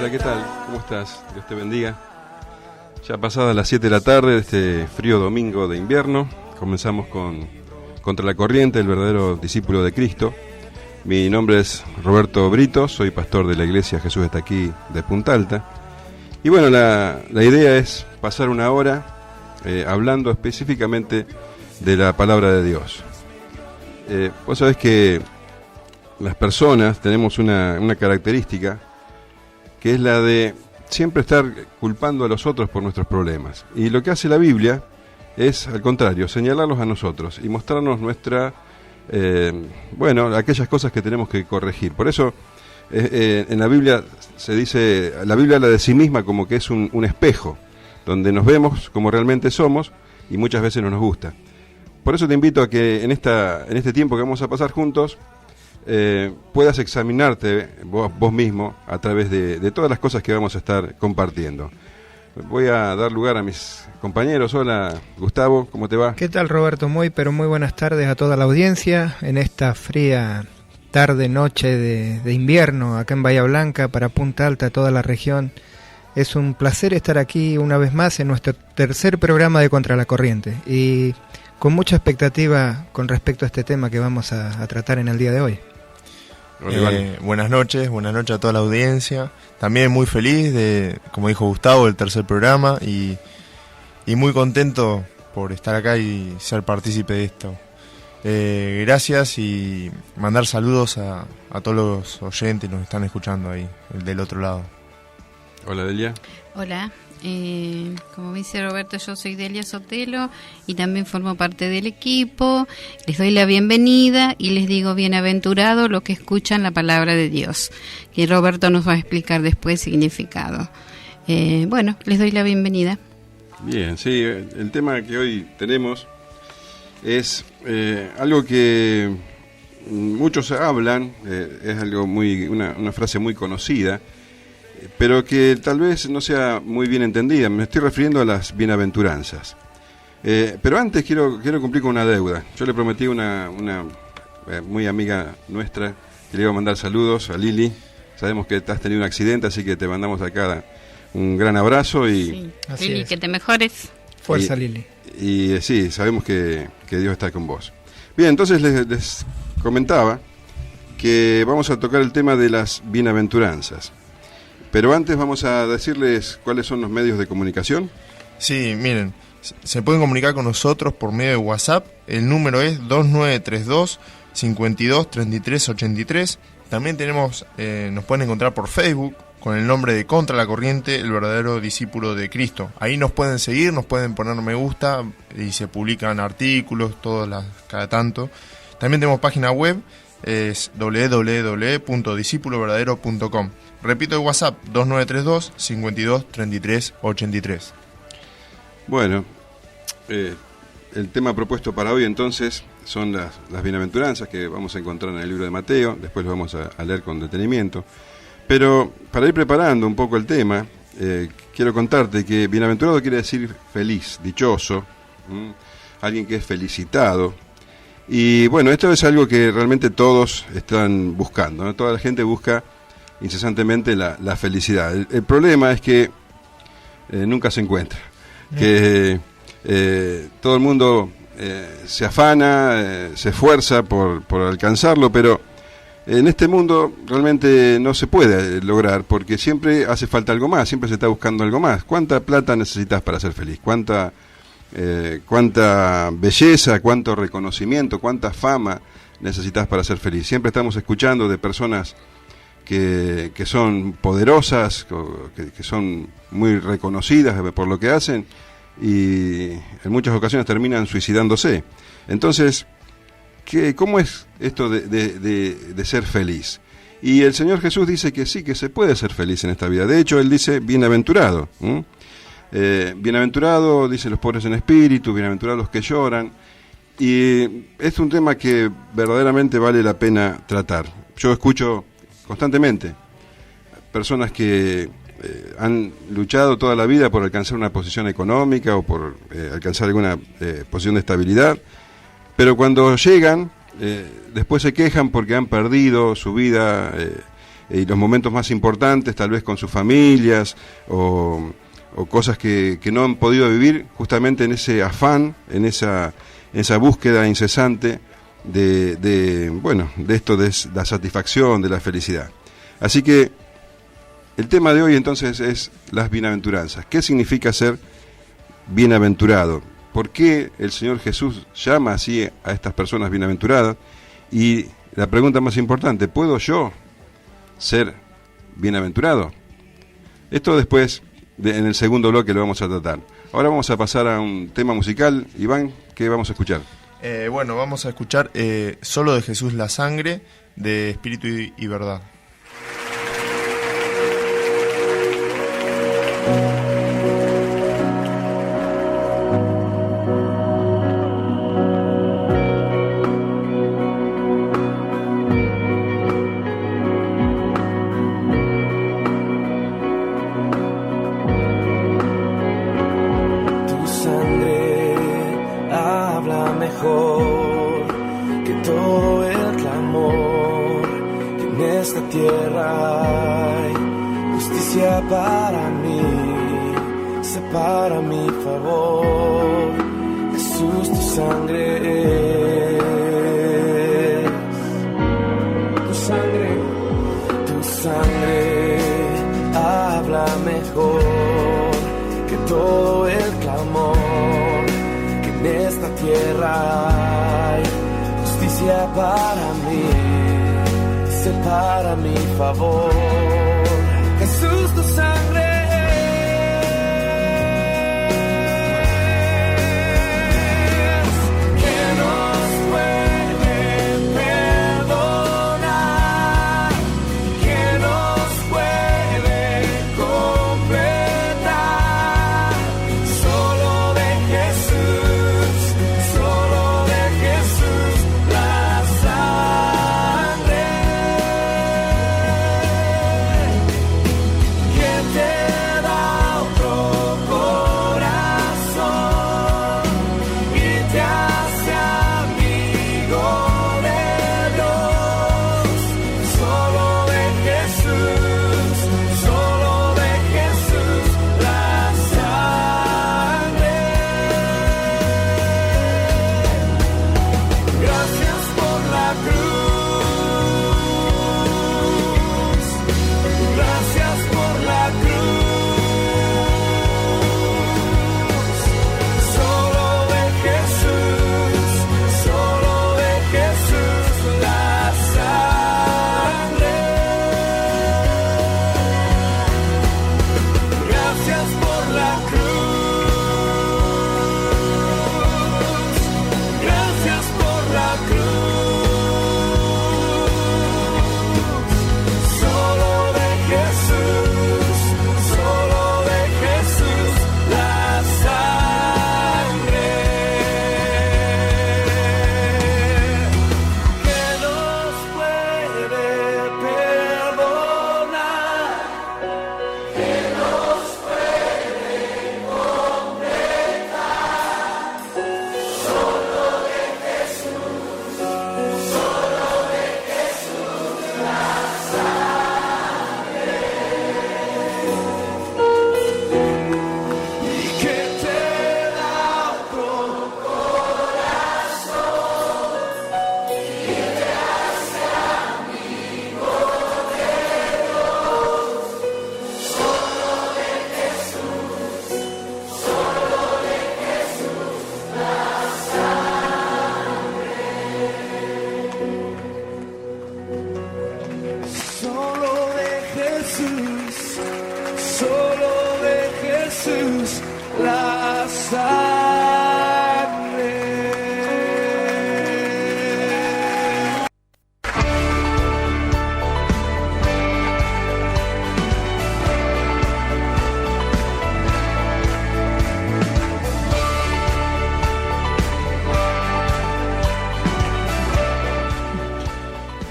Hola, ¿qué tal? ¿Cómo estás? Dios te bendiga. Ya pasadas las 7 de la tarde de este frío domingo de invierno, comenzamos con Contra la Corriente, el verdadero discípulo de Cristo. Mi nombre es Roberto Brito, soy pastor de la iglesia Jesús está aquí de Punta Alta. Y bueno, la idea es pasar una hora hablando específicamente de la palabra de Dios. Vos sabés que las personas tenemos una característica que es la de siempre estar culpando a los otros por nuestros problemas. Y lo que hace la Biblia es, al contrario, señalarlos a nosotros y mostrarnos aquellas cosas que tenemos que corregir. Por eso, en la Biblia se dice, la Biblia habla de sí misma como que es un espejo, donde nos vemos como realmente somos y muchas veces no nos gusta. Por eso te invito a que en este tiempo que vamos a pasar juntos, puedas examinarte vos mismo a través de todas las cosas que vamos a estar compartiendo. Voy a dar lugar a mis compañeros. Hola, Gustavo, ¿cómo te va? ¿Qué tal, Roberto? Muy buenas tardes a toda la audiencia en esta fría tarde, noche de invierno acá en Bahía Blanca, para Punta Alta, toda la región. Es un placer estar aquí una vez más en nuestro tercer programa de Contra la Corriente y con mucha expectativa con respecto a este tema que vamos a tratar en el día de hoy. Buenas noches a toda la audiencia. También muy feliz de, como dijo Gustavo, el tercer programa y muy contento por estar acá y ser partícipe de esto. Gracias y mandar saludos a todos los oyentes que nos están escuchando ahí, del otro lado. Hola, Delia. Hola. Como dice Roberto, yo soy Delia Sotelo y también formo parte del equipo. Les doy la bienvenida y les digo bienaventurados los que escuchan la palabra de Dios, que Roberto nos va a explicar después el significado. Les doy la bienvenida. Bien, sí, el tema que hoy tenemos es algo que muchos hablan, es algo una frase muy conocida, pero que tal vez no sea muy bien entendida. Me estoy refiriendo a las bienaventuranzas. Pero antes quiero cumplir con una deuda. Yo le prometí a una muy amiga nuestra que le iba a mandar saludos, a Lili. Sabemos que has tenido un accidente, así que te mandamos acá un gran abrazo. Y sí. Lili, que te mejores. Fuerza, Lili. Y sí, sabemos que Dios está con vos. Bien, entonces les comentaba que vamos a tocar el tema de las bienaventuranzas. Pero antes vamos a decirles cuáles son los medios de comunicación. Sí, miren, se pueden comunicar con nosotros por medio de WhatsApp. El número es 2932 52 33 83. También nos pueden encontrar por Facebook con el nombre de Contra la Corriente, el verdadero discípulo de Cristo. Ahí nos pueden seguir, nos pueden poner me gusta y se publican artículos cada tanto. También tenemos página web, es www.discipuloverdadero.com. Repito el WhatsApp, 2932 52 33 83. Bueno, el tema propuesto para hoy entonces son las bienaventuranzas que vamos a encontrar en el libro de Mateo. Después lo vamos a leer con detenimiento. Pero para ir preparando un poco el tema, quiero contarte que bienaventurado quiere decir feliz, dichoso, alguien que es felicitado. Y bueno, esto es algo que realmente todos están buscando, ¿no? Toda la gente busca incesantemente la felicidad. El problema es que nunca se encuentra, que todo el mundo se afana, se esfuerza por alcanzarlo, pero en este mundo realmente no se puede lograr porque siempre hace falta algo más, siempre se está buscando algo más. ¿Cuánta plata necesitas para ser feliz? ¿Cuánta belleza, cuánto reconocimiento, cuánta fama necesitas para ser feliz? Siempre estamos escuchando de personas que son poderosas, que son muy reconocidas por lo que hacen y en muchas ocasiones terminan suicidándose. Entonces, ¿cómo es esto de ser feliz? Y el Señor Jesús dice que sí, que se puede ser feliz en esta vida. De hecho, Él dice, bienaventurado. Bienaventurado, dice, los pobres en espíritu, bienaventurados los que lloran. Y es un tema que verdaderamente vale la pena tratar. Yo escucho constantemente personas que han luchado toda la vida por alcanzar una posición económica o por alcanzar alguna posición de estabilidad, pero cuando llegan, después se quejan porque han perdido su vida y los momentos más importantes, tal vez con sus familias, o cosas que no han podido vivir justamente en ese afán, en esa búsqueda incesante de esto, de la satisfacción, de la felicidad. Así que el tema de hoy entonces es las bienaventuranzas. ¿Qué significa ser bienaventurado? ¿Por qué el Señor Jesús llama así a estas personas bienaventuradas? Y la pregunta más importante, ¿puedo yo ser bienaventurado? Esto después, en el segundo bloque, lo vamos a tratar. Ahora vamos a pasar a un tema musical. Iván, ¿qué vamos a escuchar? Vamos a escuchar Solo de Jesús la sangre, de Espíritu y Verdad.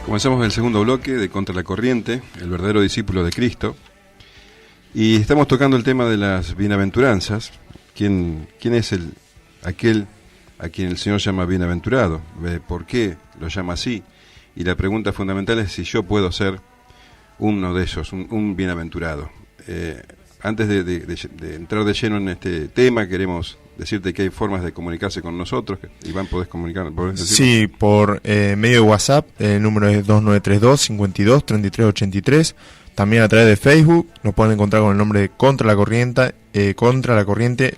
Comenzamos el segundo bloque de Contra la Corriente, el verdadero discípulo de Cristo, y estamos tocando el tema de las bienaventuranzas. ¿Quién es aquel a quien el Señor llama bienaventurado? ¿Por qué lo llama así? Y la pregunta fundamental es si yo puedo ser uno de ellos, un bienaventurado. Antes de entrar de lleno en este tema, queremos decirte que hay formas de comunicarse con nosotros. Iván, ¿podés comunicar? Sí, por medio de WhatsApp, el número es 2932-52-3383. También a través de Facebook nos pueden encontrar con el nombre de Contra la Corriente, el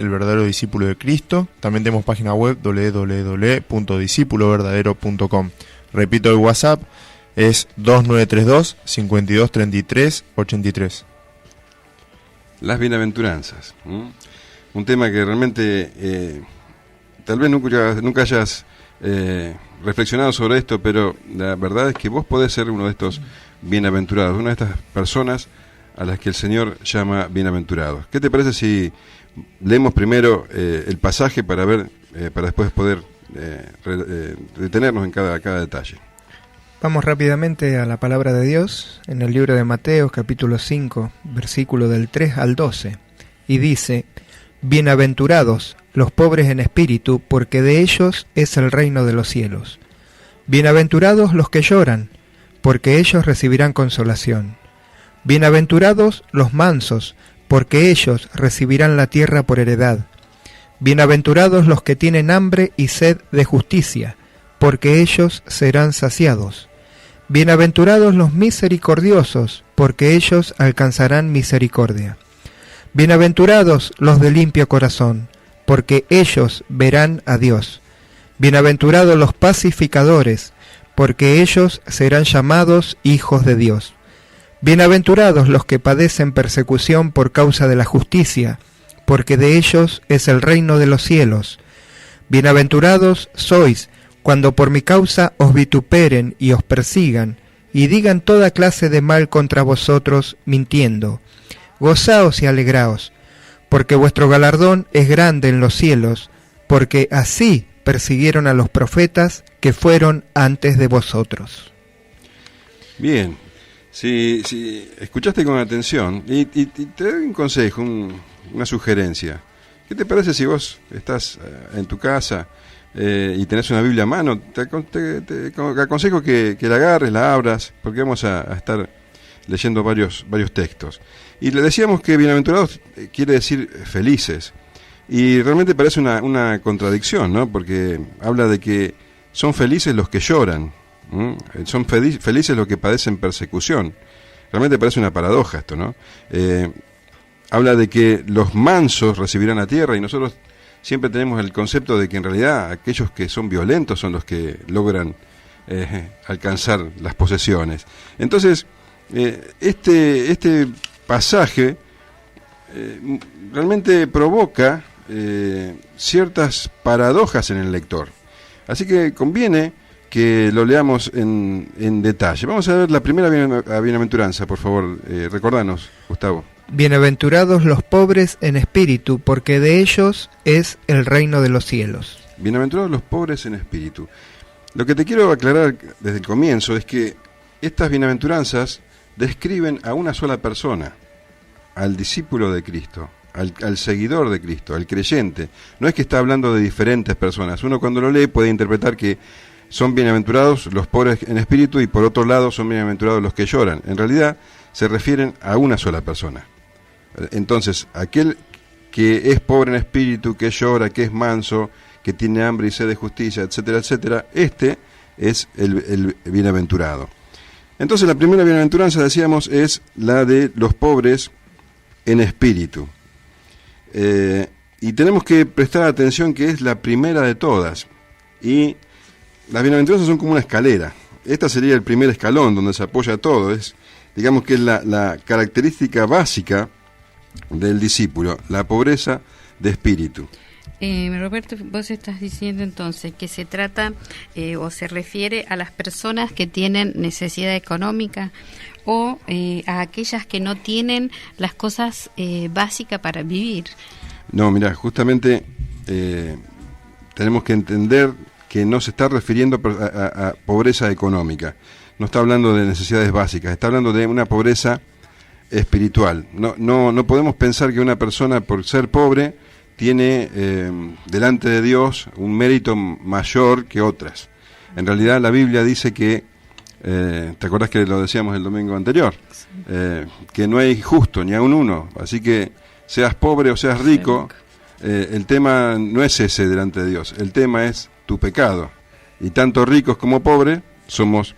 verdadero discípulo de Cristo. También tenemos página web www.discipuloverdadero.com. Repito, el WhatsApp es 2932-523383. Las bienaventuranzas. Un tema que realmente tal vez nunca hayas reflexionado sobre esto, pero la verdad es que vos podés ser uno de estos bienaventurados, una de estas personas a las que el Señor llama bienaventurados. ¿Qué te parece si leemos primero el pasaje para ver, para después poder detenernos en cada detalle? Vamos rápidamente a la palabra de Dios en el libro de Mateo, capítulo 5, versículo del 3 al 12, y dice: Bienaventurados los pobres en espíritu, porque de ellos es el reino de los cielos. Bienaventurados los que lloran, porque ellos recibirán consolación. Bienaventurados los mansos, porque ellos recibirán la tierra por heredad. Bienaventurados los que tienen hambre y sed de justicia, porque ellos serán saciados. Bienaventurados los misericordiosos, porque ellos alcanzarán misericordia. Bienaventurados los de limpio corazón, porque ellos verán a Dios. Bienaventurados los pacificadores, porque ellos serán llamados hijos de Dios. Bienaventurados los que padecen persecución por causa de la justicia, porque de ellos es el reino de los cielos. Bienaventurados sois cuando por mi causa os vituperen y os persigan, y digan toda clase de mal contra vosotros, mintiendo. Gozaos y alegraos, porque vuestro galardón es grande en los cielos, porque así persiguieron a los profetas que fueron antes de vosotros. Bien, si escuchaste con atención, y te doy un consejo, una sugerencia. ¿Qué te parece si vos estás en tu casa y tenés una Biblia a mano? Te aconsejo que la agarres, la abras, porque vamos a estar leyendo varios textos. Y le decíamos que bienaventurados quiere decir felices. Y realmente parece una contradicción, ¿no? Porque habla de que son felices los que lloran, son felices los que padecen persecución. Realmente parece una paradoja esto, ¿no? Habla de que los mansos recibirán la tierra, y nosotros siempre tenemos el concepto de que en realidad aquellos que son violentos son los que logran alcanzar las posesiones. Entonces, este pasaje realmente provoca ciertas paradojas en el lector. Así que conviene que lo leamos en detalle. Vamos a ver la primera bienaventuranza, por favor. Recordanos, Gustavo. Bienaventurados los pobres en espíritu, porque de ellos es el reino de los cielos. Bienaventurados los pobres en espíritu. Lo que te quiero aclarar desde el comienzo es que estas bienaventuranzas describen a una sola persona, al discípulo de Cristo, al seguidor de Cristo, al creyente. No es que está hablando de diferentes personas. Uno cuando lo lee puede interpretar que son bienaventurados los pobres en espíritu y por otro lado son bienaventurados los que lloran. En realidad se refieren a una sola persona. Entonces, aquel que es pobre en espíritu, que llora, que es manso, que tiene hambre y sed de justicia, etcétera, etcétera, este es el bienaventurado. Entonces la primera bienaventuranza, decíamos, es la de los pobres en espíritu. Y tenemos que prestar atención que es la primera de todas. Y las bienaventuranzas son como una escalera. Esta sería el primer escalón donde se apoya todo. Digamos que es la característica básica del discípulo, la pobreza de espíritu. Roberto, vos estás diciendo entonces que se trata o se refiere a las personas que tienen necesidad económica o a aquellas que no tienen las cosas básicas para vivir. No, mira, justamente tenemos que entender que no se está refiriendo a pobreza económica, no está hablando de necesidades básicas, está hablando de una pobreza espiritual. No podemos pensar que una persona, por ser pobre, tiene delante de Dios un mérito mayor que otras. En realidad la Biblia dice que ¿Te acordás que lo decíamos el domingo anterior? Que no hay justo, ni aun uno. Así que seas pobre o seas rico, el tema no es ese delante de Dios. El tema es tu pecado. Y tanto ricos como pobres somos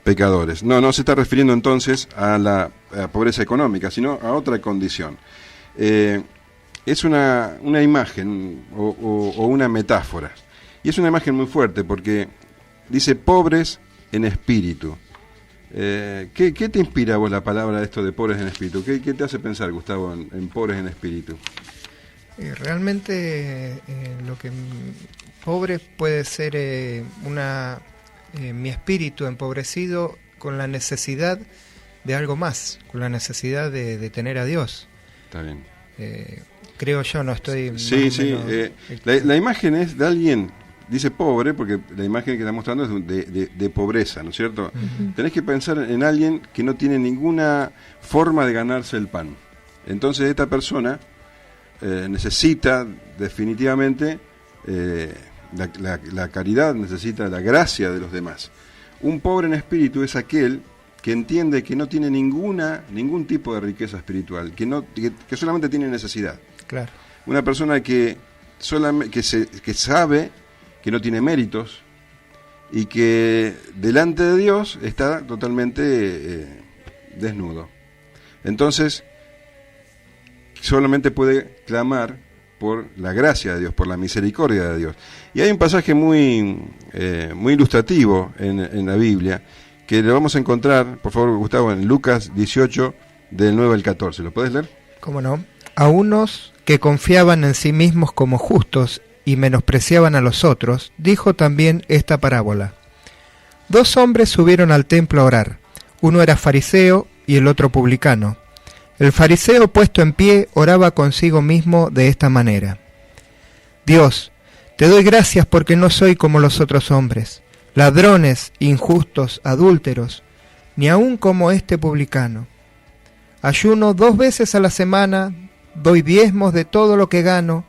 pecadores. No se está refiriendo entonces a la pobreza económica, sino a otra condición. Es una imagen o una metáfora. Y es una imagen muy fuerte porque dice pobres en espíritu. ¿Qué te inspira a vos la palabra esto de pobres en espíritu? ¿Qué te hace pensar, Gustavo, en pobres en espíritu? Realmente lo que pobre puede ser mi espíritu empobrecido con la necesidad de algo más, con la necesidad de tener a Dios. Está bien. Creo yo, no estoy... Sí. La imagen es de alguien, dice pobre, porque la imagen que está mostrando es de pobreza, ¿no es cierto? Uh-huh. Tenés que pensar en alguien que no tiene ninguna forma de ganarse el pan. Entonces esta persona necesita definitivamente la caridad, necesita la gracia de los demás. Un pobre en espíritu es aquel que entiende que no tiene ningún tipo de riqueza espiritual, que solamente tiene necesidad. Claro. Una persona que sabe que no tiene méritos y que delante de Dios está totalmente desnudo. Entonces, solamente puede clamar por la gracia de Dios, por la misericordia de Dios. Y hay un pasaje muy ilustrativo en la Biblia, que lo vamos a encontrar, por favor, Gustavo, en Lucas 18, del 9 al 14. ¿Lo puedes leer? ¿Cómo no? A unos que confiaban en sí mismos como justos y menospreciaban a los otros, dijo también esta parábola. 2 hombres subieron al templo a orar. Uno era fariseo y el otro publicano. El fariseo, puesto en pie, oraba consigo mismo de esta manera. Dios, te doy gracias porque no soy como los otros hombres, ladrones, injustos, adúlteros, ni aun como este publicano. Ayuno 2 veces a la semana, doy diezmos de todo lo que gano,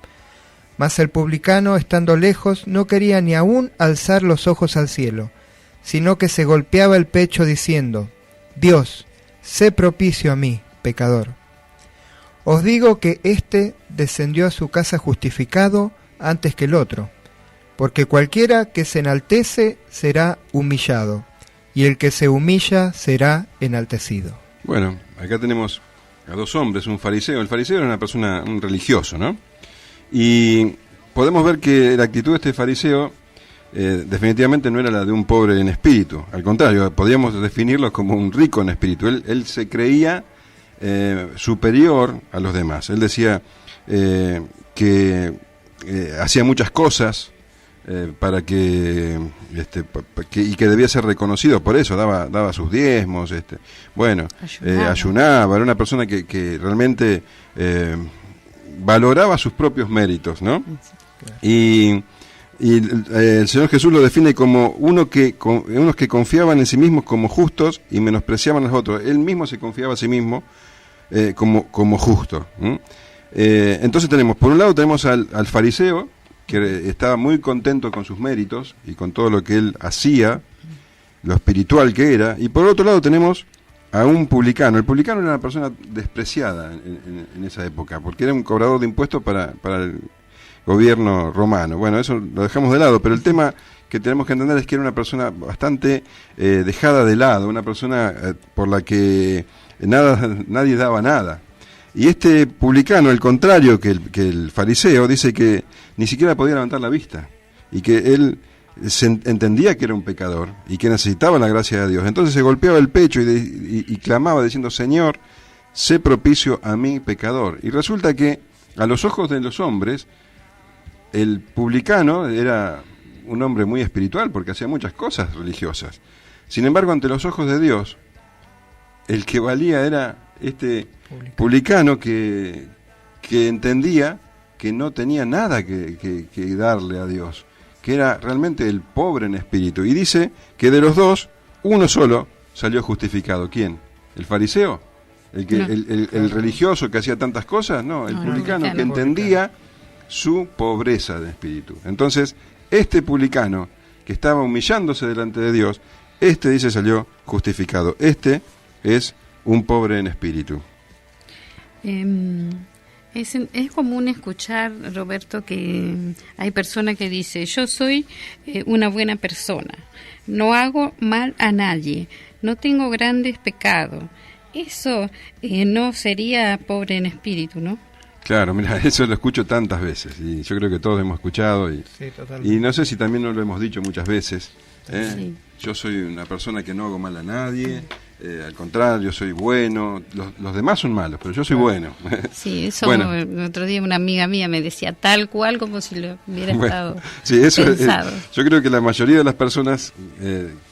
mas el publicano, estando lejos, no quería ni aun alzar los ojos al cielo, sino que se golpeaba el pecho diciendo, Dios, sé propicio a mí, pecador. Os digo que éste descendió a su casa justificado antes que el otro, porque cualquiera que se enaltece será humillado, y el que se humilla será enaltecido. Bueno, acá tenemos a 2 hombres, un fariseo. El fariseo era una persona, un religioso, ¿no? Y podemos ver que la actitud de este fariseo definitivamente no era la de un pobre en espíritu. Al contrario, podríamos definirlo como un rico en espíritu. Él se creía superior a los demás. Él decía que hacía muchas cosas para que debía ser reconocido por eso, daba sus diezmos, ayunaba, era una persona que realmente valoraba sus propios méritos, ¿no? Y el Señor Jesús lo define como unos que confiaban en sí mismos como justos y menospreciaban a los otros. Él mismo se confiaba a sí mismo como justo. Entonces por un lado tenemos al fariseo, que estaba muy contento con sus méritos y con todo lo que él hacía, lo espiritual que era, y por otro lado tenemos a un publicano. El publicano era una persona despreciada en esa época, porque era un cobrador de impuestos para el gobierno romano. Bueno, eso lo dejamos de lado, pero el tema que tenemos que entender es que era una persona bastante dejada de lado, una persona por la que nadie daba nada. Y este publicano, el contrario que el fariseo, dice que ni siquiera podía levantar la vista y que él entendía que era un pecador y que necesitaba la gracia de Dios. Entonces se golpeaba el pecho y clamaba diciendo, Señor, sé propicio a mí, pecador. Y resulta que a los ojos de los hombres, el publicano era un hombre muy espiritual porque hacía muchas cosas religiosas. Sin embargo, ante los ojos de Dios, el que valía era este publicano que entendía que no tenía nada que darle a Dios, que era realmente el pobre en espíritu. Y dice que de los dos, uno solo salió justificado. ¿Quién? ¿El fariseo? ¿El religioso que hacía tantas cosas? No, el publicano que entendía su pobreza de espíritu. Entonces, este publicano que estaba humillándose delante de Dios, Este, dice, salió justificado. Este es un pobre en espíritu. Es común escuchar, Roberto, que hay personas que dicen, yo soy una buena persona, no hago mal a nadie, no tengo grandes pecados. Eso no sería pobre en espíritu, ¿no? Claro, mira, eso lo escucho tantas veces y yo creo que todos hemos escuchado y no sé si también nos lo hemos dicho muchas veces. Sí. Yo soy una persona que no hago mal a nadie, al contrario, soy bueno, los demás son malos, pero yo soy bueno. Sí, eso bueno. El otro día una amiga mía me decía tal cual como si lo hubiera estado sí, eso pensado. Yo creo que la mayoría de las personas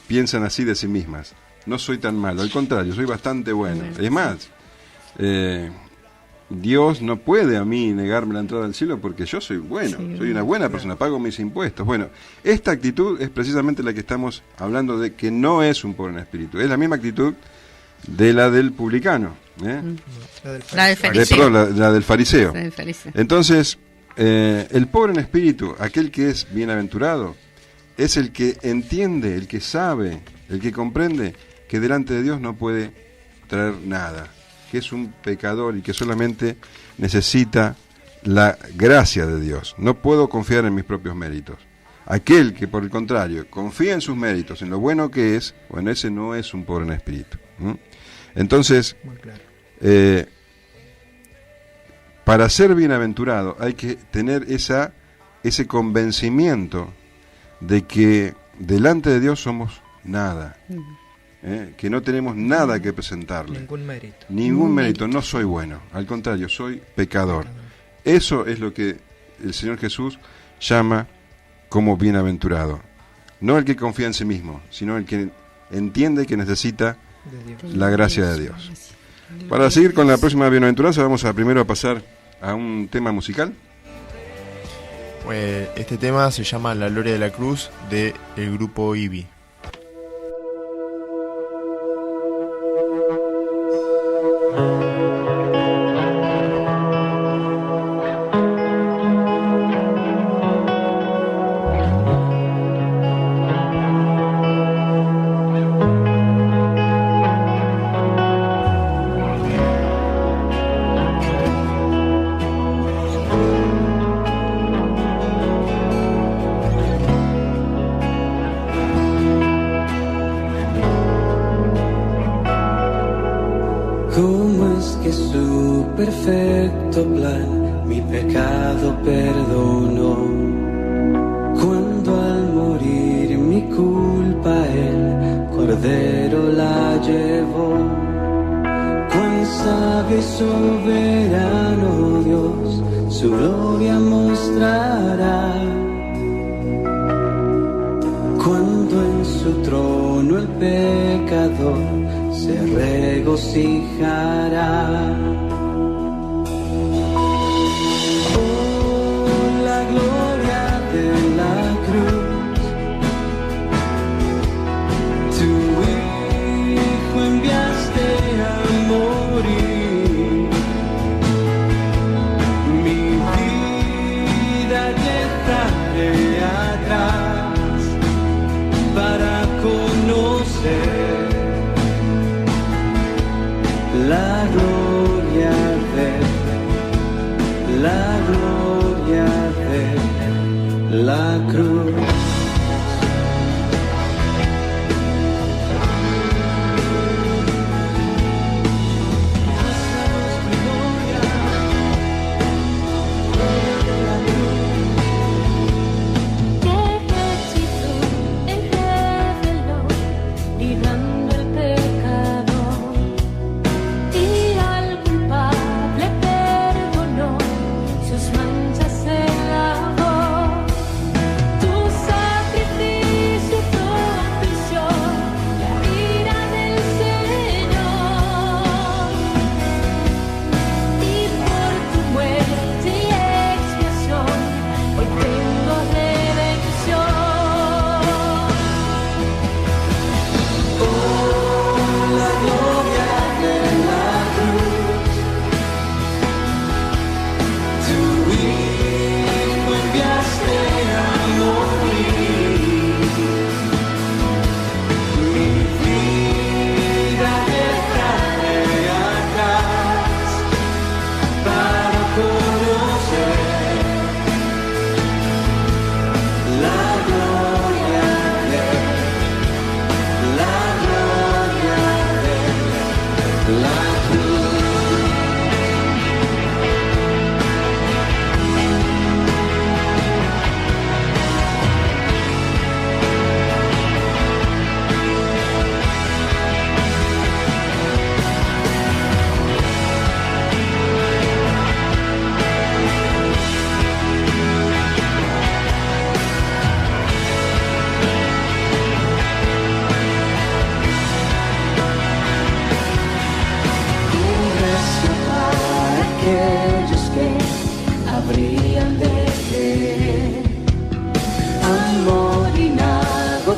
piensan así de sí mismas. No soy tan malo, al contrario, soy bastante bueno. Es más, Dios no puede a mí negarme la entrada al cielo porque yo soy bueno, sí, soy una buena persona, pago mis impuestos. Bueno, esta actitud es precisamente la que estamos hablando de que no es un pobre en espíritu, es la misma actitud de la del publicano, la del fariseo. La del fariseo. La del fariseo. Entonces, el pobre en espíritu, aquel que es bienaventurado, es el que entiende, el que sabe, el que comprende que delante de Dios no puede traer nada, que es un pecador y que solamente necesita la gracia de Dios. No puedo confiar en mis propios méritos. Aquel que, por el contrario, confía en sus méritos, en lo bueno que es, bueno, ese no es un pobre en espíritu. Entonces, para ser bienaventurado hay que tener ese convencimiento de que delante de Dios somos nada. Que no tenemos nada que presentarle. Ningún mérito, no soy bueno. Al contrario, soy pecador. Eso es lo que el Señor Jesús llama como bienaventurado. No el que confía en sí mismo, sino el que entiende que necesita la gracia de Dios. Para seguir con la próxima bienaventuranza, vamos primero a pasar a un tema musical. Pues este tema se llama La Gloria de la Cruz, del grupo IBI. ¿Cómo es que su perfecto plan mi pecado perdonó? Cuando al morir mi culpa el Cordero la llevó. Cuán sabio y soberano Dios su gloria mostrará. Cuando en su trono el pecador se regocijará. Oh, la gloria de la cruz, tu Hijo enviaste a morir. Mi vida dejaré atrás para conocer la gloria de la cruz. Sus manchas se lavó, tu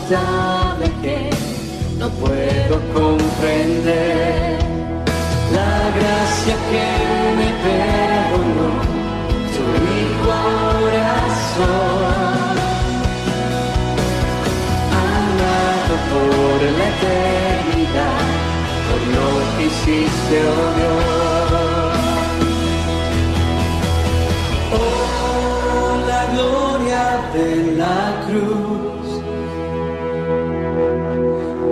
sabe que no puedo comprender la gracia que me perdonó tu corazón, amado por la eternidad, por lo que hiciste, oh Dios. Oh, la gloria de la cruz,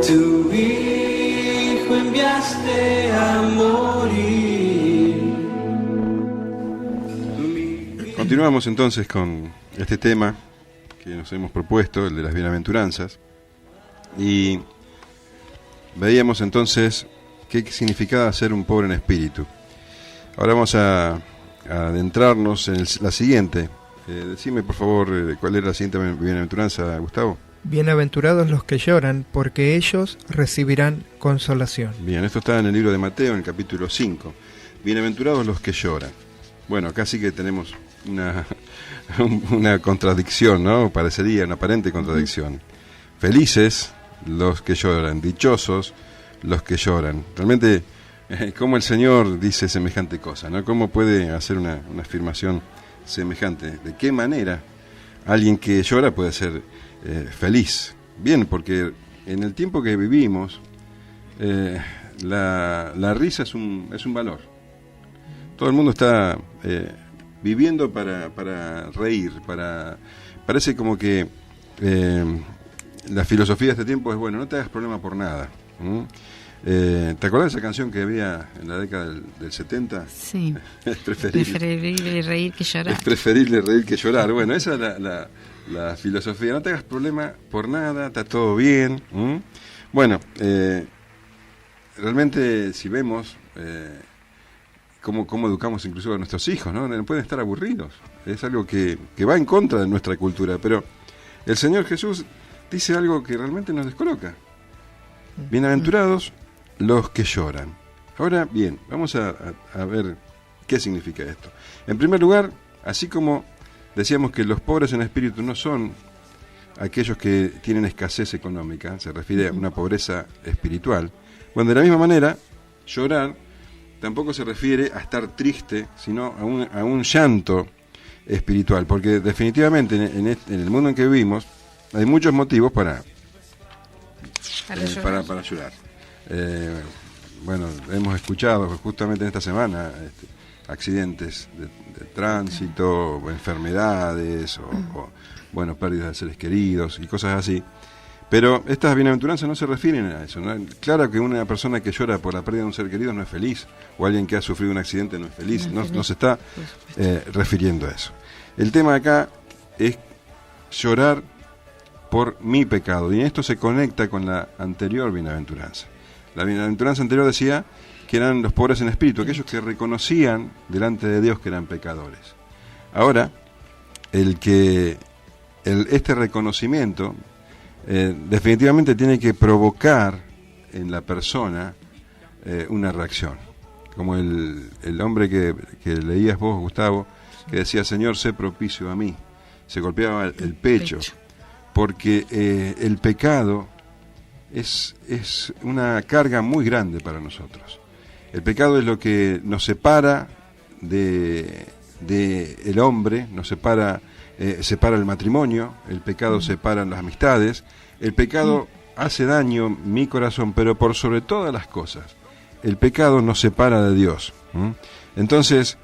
tu Hijo enviaste a morir. Continuamos entonces con este tema que nos hemos propuesto, el de las bienaventuranzas, y veíamos entonces qué significaba ser un pobre en espíritu. Ahora vamos a adentrarnos en la siguiente. Decime por favor cuál era la siguiente bienaventuranza, Gustavo. Bienaventurados los que lloran, porque ellos recibirán consolación. Bien, esto está en el libro de Mateo, en el capítulo 5. Bienaventurados los que lloran. Bueno, acá sí que tenemos una contradicción, ¿no? Parecería una aparente contradicción. Felices los que lloran, dichosos los que lloran. Realmente, ¿cómo el Señor dice semejante cosa, ¿no? ¿Cómo puede hacer una afirmación semejante? ¿De qué manera alguien que llora puede ser feliz? Bien, porque en el tiempo que vivimos, la risa es un valor. Todo el mundo está viviendo para reír, parece como que la filosofía de este tiempo es, bueno, no te hagas problema por nada. ¿Te acordás de esa canción que había en la década del 70? Sí. Es preferible reír que llorar. Es preferible reír que llorar. Bueno, esa es la filosofía. No te hagas problema por nada, está todo bien. Bueno, realmente si vemos cómo educamos incluso a nuestros hijos, ¿no? No pueden estar aburridos. Es algo que va en contra de nuestra cultura. Pero el Señor Jesús dice algo que realmente nos descoloca. Bienaventurados los que lloran. Ahora, bien, vamos a ver qué significa esto. En primer lugar, así como decíamos que los pobres en espíritu no son aquellos que tienen escasez económica, se refiere a una pobreza espiritual. Bueno, de la misma manera, llorar tampoco se refiere a estar triste, sino a un llanto espiritual, porque definitivamente en el mundo en que vivimos hay muchos motivos para llorar. Bueno, hemos escuchado justamente en esta semana accidentes de tránsito, o enfermedades, o bueno, pérdidas de seres queridos y cosas así. Pero estas bienaventuranzas no se refieren a eso, ¿no? Claro que una persona que llora por la pérdida de un ser querido no es feliz, o alguien que ha sufrido un accidente no es feliz, no se está refiriendo a eso. El tema acá es llorar por mi pecado, y esto se conecta con la anterior bienaventuranza. La bienaventuranza anterior decía que eran los pobres en espíritu, aquellos que reconocían delante de Dios que eran pecadores. Ahora, este reconocimiento definitivamente tiene que provocar en la persona una reacción. Como el hombre que leías vos, Gustavo, que decía: Señor, sé propicio a mí. Se golpeaba el pecho. Porque el pecado es una carga muy grande para nosotros. El pecado es lo que nos separa de el hombre, nos separa el matrimonio, el pecado separa las amistades, el pecado hace daño mi corazón, pero por sobre todas las cosas, el pecado nos separa de Dios. Entonces,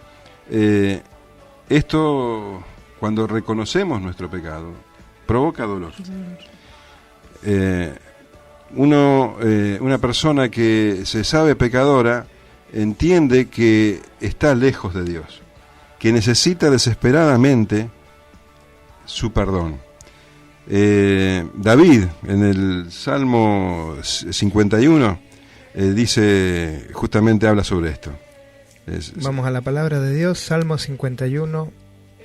esto, cuando reconocemos nuestro pecado, provoca dolor. Una persona que se sabe pecadora entiende que está lejos de Dios, que necesita desesperadamente su perdón. David, en el Salmo 51, dice, justamente habla sobre esto. Vamos a la palabra de Dios, Salmo 51,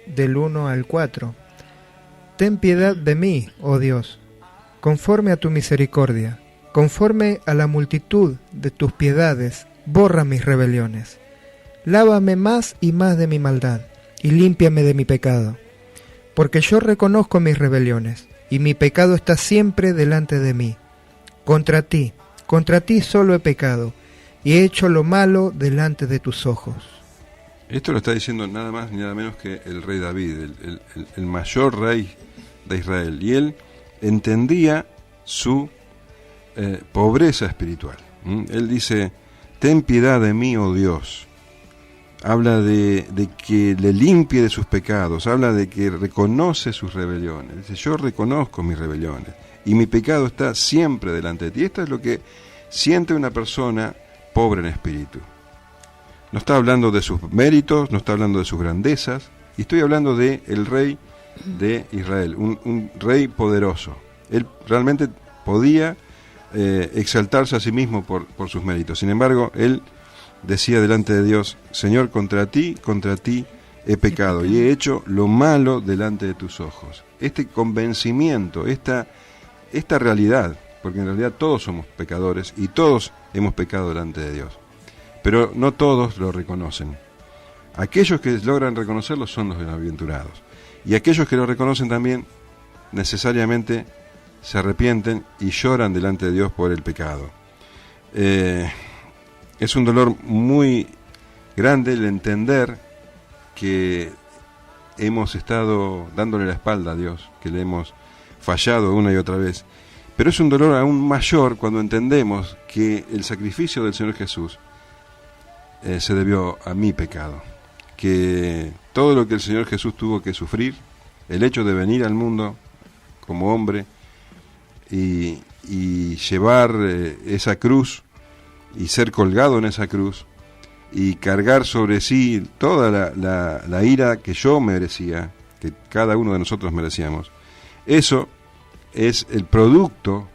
del 1 al 4. Ten piedad de mí, oh Dios, conforme a tu misericordia, conforme a la multitud de tus piedades, borra mis rebeliones. Lávame más y más de mi maldad, y límpiame de mi pecado. Porque yo reconozco mis rebeliones, y mi pecado está siempre delante de mí. Contra ti solo he pecado, y he hecho lo malo delante de tus ojos. Esto lo está diciendo nada más ni nada menos que el rey David, el mayor rey de Israel. Y él entendía su pobreza espiritual. Él dice, ten piedad de mí, oh Dios. Habla de que le limpie de sus pecados, habla de que reconoce sus rebeliones. Dice, yo reconozco mis rebeliones y mi pecado está siempre delante de ti. Esto es lo que siente una persona pobre en espíritu. No está hablando de sus méritos, no está hablando de sus grandezas, y estoy hablando de el rey de Israel, un rey poderoso. Él realmente podía exaltarse a sí mismo por sus méritos. Sin embargo, él decía delante de Dios, Señor, contra ti he pecado y he hecho lo malo delante de tus ojos. Este convencimiento, esta realidad, porque en realidad todos somos pecadores y todos hemos pecado delante de Dios, pero no todos lo reconocen. Aquellos que logran reconocerlo son los bienaventurados, y aquellos que lo reconocen también necesariamente se arrepienten y lloran delante de Dios por el pecado. Es un dolor muy grande el entender que hemos estado dándole la espalda a Dios, que le hemos fallado una y otra vez. Pero es un dolor aún mayor cuando entendemos que el sacrificio del Señor Jesús se debió a mi pecado. Que todo lo que el Señor Jesús tuvo que sufrir, el hecho de venir al mundo como hombre y llevar esa cruz, y ser colgado en esa cruz y cargar sobre sí toda la ira que yo merecía, que cada uno de nosotros merecíamos, eso es el producto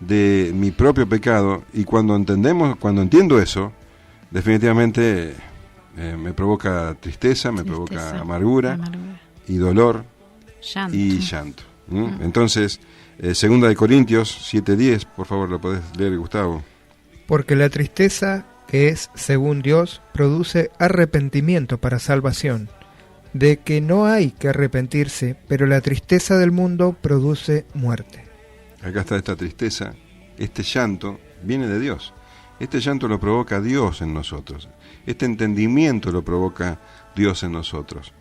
de mi propio pecado. Y cuando entiendo eso, definitivamente me provoca tristeza, me provoca amargura y dolor, llanto. y llanto. Entonces, 2 Corintios 7:10, por favor, lo podés leer, Gustavo. Porque la tristeza, que es según Dios, produce arrepentimiento para salvación, de que no hay que arrepentirse, pero la tristeza del mundo produce muerte. Acá está esta tristeza, este llanto viene de Dios. Este llanto lo provoca Dios en nosotros. Este entendimiento lo provoca Dios en nosotros.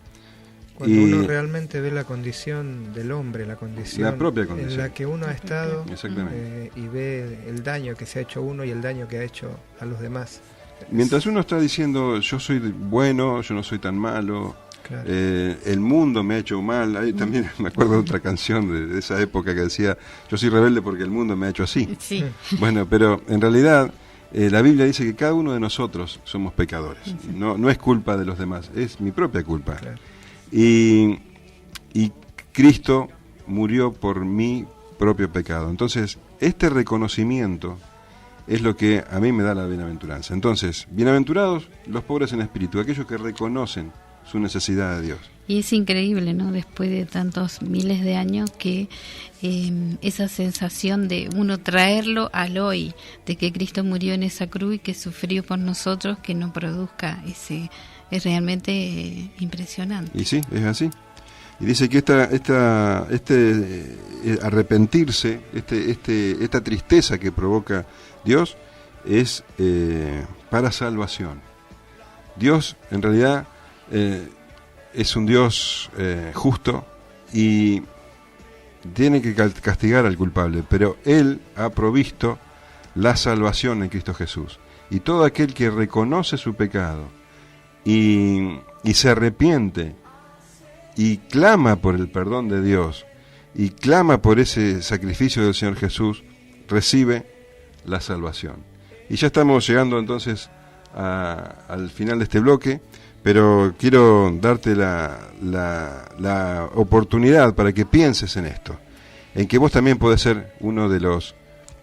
Cuando uno realmente ve la condición del hombre, la propia condición en la que uno ha estado, exactamente, y ve el daño que se ha hecho uno y el daño que ha hecho a los demás. Mientras uno está diciendo, yo soy bueno, yo no soy tan malo, claro, el mundo me ha hecho mal. Ahí también me acuerdo de otra canción de esa época que decía, yo soy rebelde porque el mundo me ha hecho así. Sí. Bueno, pero en realidad la Biblia dice que cada uno de nosotros somos pecadores. Sí. No es culpa de los demás, es mi propia culpa. Claro. Y Cristo murió por mi propio pecado. Entonces, este reconocimiento es lo que a mí me da la bienaventuranza. Entonces, bienaventurados los pobres en espíritu, aquellos que reconocen su necesidad de Dios. Y es increíble, ¿no? Después de tantos miles de años, que esa sensación de uno traerlo al hoy, de que Cristo murió en esa cruz y que sufrió por nosotros, que no produzca ese... Es realmente impresionante. Y sí, es así. Y dice que este arrepentirse, esta tristeza que provoca Dios es para salvación. Dios, en realidad, es un Dios justo y tiene que castigar al culpable, pero Él ha provisto la salvación en Cristo Jesús. Y todo aquel que reconoce su pecado y se arrepiente y clama por el perdón de Dios y clama por ese sacrificio del Señor Jesús, recibe la salvación. Y ya estamos llegando entonces al final de este bloque, pero quiero darte la oportunidad para que pienses en esto, en que vos también podés ser uno de los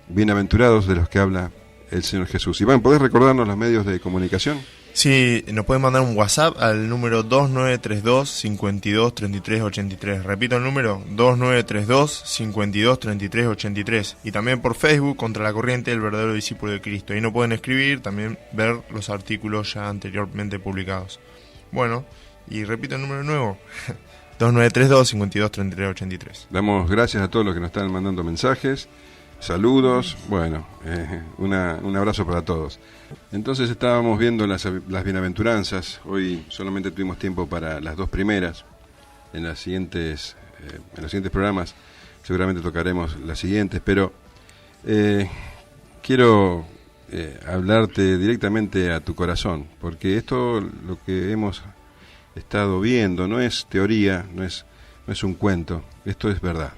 bienaventurados de los que habla el Señor Jesús. Iván, ¿podés recordarnos los medios de comunicación? Sí, nos pueden mandar un WhatsApp al número 2932 52 33 83. Repito el número, 2932 52 33 83. Y también por Facebook, Contra la Corriente, el verdadero discípulo de Cristo. Ahí no pueden escribir, también ver los artículos ya anteriormente publicados. Bueno, y repito el número nuevo, 2932-523383. Damos gracias a todos los que nos están mandando mensajes, saludos, bueno, un abrazo para todos. Entonces estábamos viendo las bienaventuranzas, hoy solamente tuvimos tiempo para las dos primeras, en los siguientes programas seguramente tocaremos las siguientes, pero quiero hablarte directamente a tu corazón, porque esto, lo que hemos estado viendo, no es teoría, no es un cuento, esto es verdad.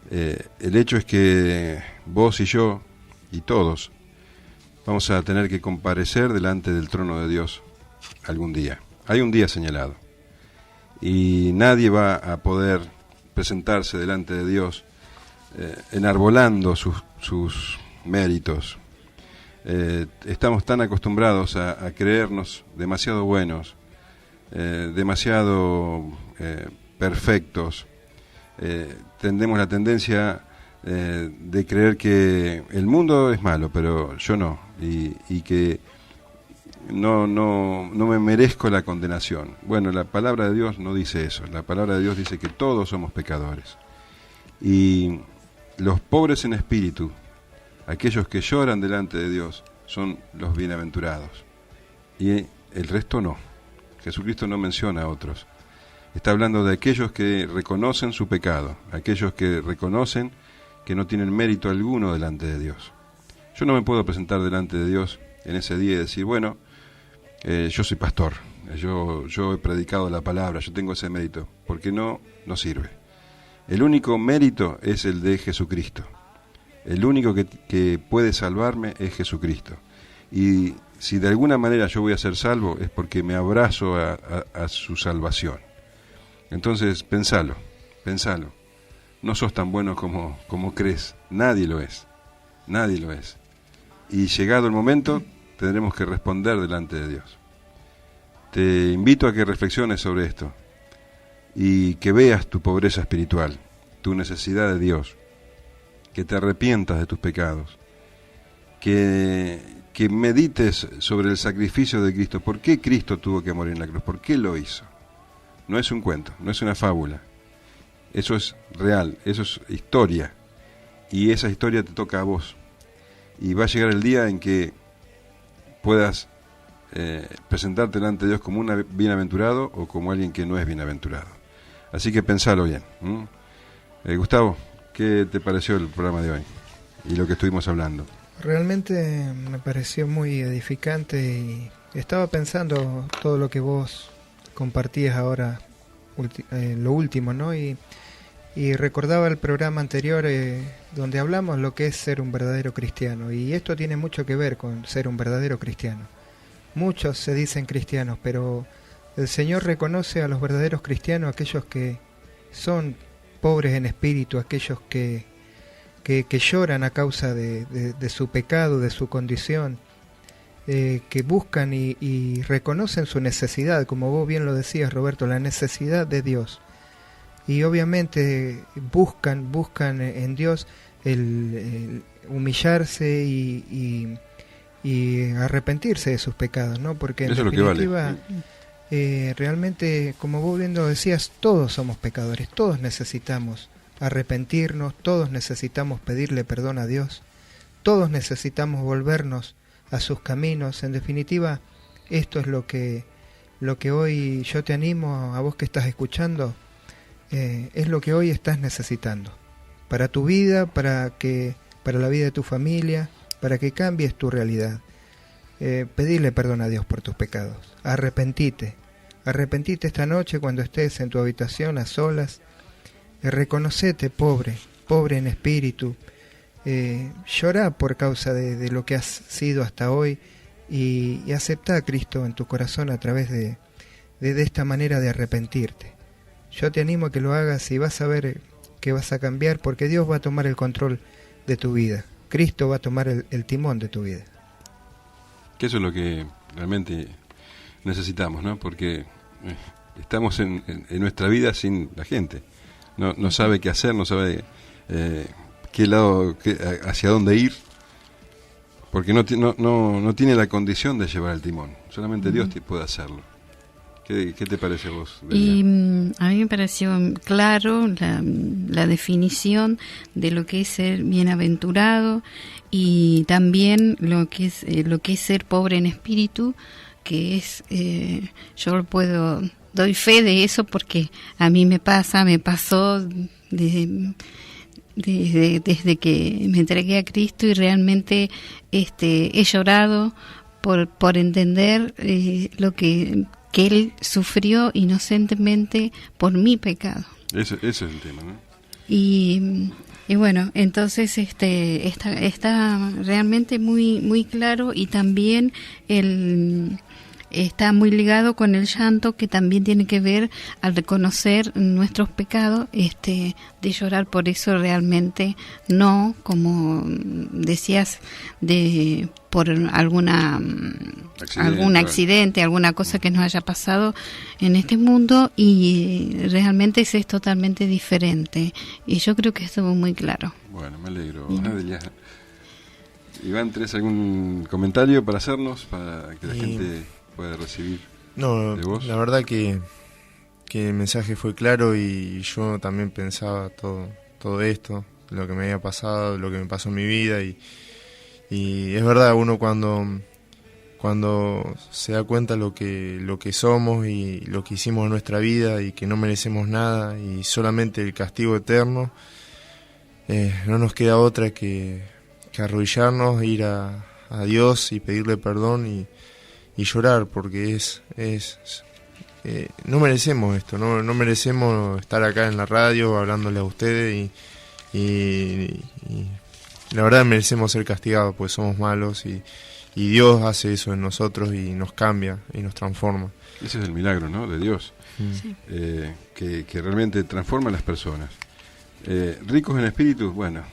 El hecho es que vos y yo y todos vamos a tener que comparecer delante del trono de Dios algún día. Hay un día señalado y nadie va a poder presentarse delante de Dios enarbolando sus méritos. Estamos tan acostumbrados a creernos demasiado buenos, demasiado perfectos. Tenemos la tendencia de creer que el mundo es malo, pero yo no, y que no me merezco la condenación. Bueno, la palabra de Dios no dice eso. La palabra de Dios dice que todos somos pecadores. Y los pobres en espíritu, aquellos que lloran delante de Dios, son los bienaventurados. Y el resto no. Jesucristo no menciona a otros. Está hablando de aquellos que reconocen su pecado, aquellos que reconocen que no tienen mérito alguno delante de Dios. Yo no me puedo presentar delante de Dios en ese día y decir, bueno, yo soy pastor, yo he predicado la palabra, yo tengo ese mérito, porque no sirve. El único mérito es el de Jesucristo. El único que puede salvarme es Jesucristo. Y si de alguna manera yo voy a ser salvo es porque me abrazo a su salvación. Entonces, pensalo. No sos tan bueno como crees. Nadie lo es. Y llegado el momento, tendremos que responder delante de Dios. Te invito a que reflexiones sobre esto y que veas tu pobreza espiritual, tu necesidad de Dios, que te arrepientas de tus pecados, que medites sobre el sacrificio de Cristo. ¿Por qué Cristo tuvo que morir en la cruz? ¿Por qué lo hizo? No es un cuento, no es una fábula. Eso es real, eso es historia. Y esa historia te toca a vos. Y va a llegar el día en que puedas presentarte delante de Dios como un bienaventurado o como alguien que no es bienaventurado. Así que pensalo bien. Gustavo, ¿qué te pareció el programa de hoy y lo que estuvimos hablando? Realmente me pareció muy edificante y estaba pensando todo lo que vos compartías ahora, lo último, ¿no? Y recordaba el programa anterior donde hablamos lo que es ser un verdadero cristiano, y esto tiene mucho que ver con ser un verdadero cristiano. Muchos se dicen cristianos, pero el Señor reconoce a los verdaderos cristianos, aquellos que son pobres en espíritu, aquellos que lloran a causa de su pecado, de su condición, que buscan y reconocen su necesidad, como vos bien lo decías, Roberto, la necesidad de Dios. Y obviamente buscan en Dios el humillarse y arrepentirse de sus pecados, ¿no? Porque en definitiva, realmente, como vos bien lo decías, todos somos pecadores, todos necesitamos arrepentirnos, todos necesitamos pedirle perdón a Dios, todos necesitamos volvernos a sus caminos. En definitiva, esto es lo que hoy yo te animo a vos que estás escuchando, es lo que hoy estás necesitando para tu vida, para la vida de tu familia, para que cambies tu realidad. Pedirle perdón a Dios por tus pecados. Arrepentite esta noche cuando estés en tu habitación a solas. Reconocete pobre en espíritu. Llorá por causa de lo que has sido hasta hoy y aceptá a Cristo en tu corazón a través de esta manera de arrepentirte. Yo te animo a que lo hagas y vas a ver que vas a cambiar, porque Dios va a tomar el control de tu vida. Cristo va a tomar el timón de tu vida. Que eso es lo que realmente necesitamos, ¿no? Porque estamos en nuestra vida sin la gente. No sabe qué hacer, no sabe qué lado, hacia dónde ir, porque no tiene la condición de llevar el timón. Solamente Dios puede hacerlo. ¿Qué te parece a vos? Y a mí me pareció claro la definición de lo que es ser bienaventurado y también lo que es ser pobre en espíritu, que es yo doy fe de eso porque a mí me pasó desde que me entregué a Cristo y realmente he llorado por entender lo que Él sufrió inocentemente por mi pecado. Ese es el tema, ¿no? Y bueno, entonces está realmente muy muy claro, y también está muy ligado con el llanto, que también tiene que ver al reconocer nuestros pecados, de llorar por eso realmente, no como decías, por algún accidente, alguna cosa que nos haya pasado en este mundo, y realmente es totalmente diferente, y yo creo que estuvo muy claro. Bueno, me alegro, Adelia. Iván, ¿tenés algún comentario para hacernos, para que la gente pueda recibir de vos? La verdad que el mensaje fue claro, y yo también pensaba todo esto, lo que me había pasado, lo que me pasó en mi vida, y es verdad, uno cuando se da cuenta lo que somos y lo que hicimos en nuestra vida, y que no merecemos nada y solamente el castigo eterno, no nos queda otra que arrodillarnos, ir a Dios y pedirle perdón y llorar, porque no merecemos esto, no merecemos estar acá en la radio hablándole a ustedes, y la verdad merecemos ser castigados porque somos malos, y Dios hace eso en nosotros y nos cambia y nos transforma. Ese es el milagro, ¿no?, de Dios, Sí. que realmente transforma a las personas. Ricos en espíritu, bueno,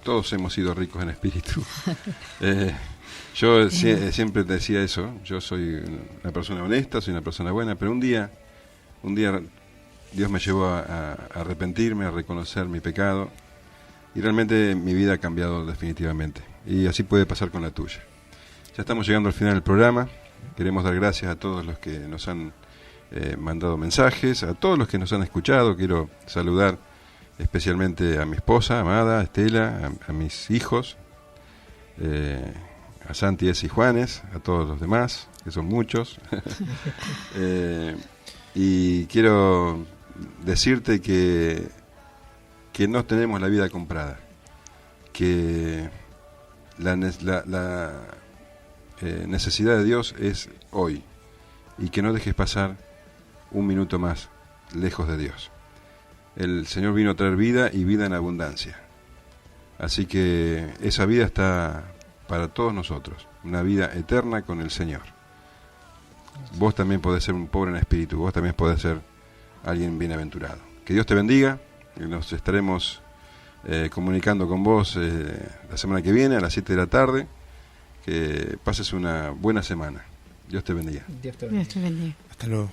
todos hemos sido ricos en espíritu. Yo siempre te decía eso, yo soy una persona honesta, soy una persona buena, pero un día Dios me llevó a arrepentirme, a reconocer mi pecado, y realmente mi vida ha cambiado definitivamente, y así puede pasar con la tuya. Ya estamos llegando al final del programa. Queremos dar gracias a todos los que nos han mandado mensajes, a todos los que nos han escuchado. Quiero saludar especialmente a mi esposa amada, a Estela, a mis hijos, a Santi, y Juanes, a todos los demás, que son muchos. Y quiero decirte que no tenemos la vida comprada, que la necesidad de Dios es hoy, y que no dejes pasar un minuto más lejos de Dios. El Señor vino a traer vida, y vida en abundancia. Así que esa vida está para todos nosotros, una vida eterna con el Señor. Vos también podés ser un pobre en espíritu, vos también podés ser alguien bienaventurado. Que Dios te bendiga, y nos estaremos comunicando con vos la semana que viene a las 7 de la tarde. Que pases una buena semana. Dios te bendiga. Dios te bendiga. Hasta luego.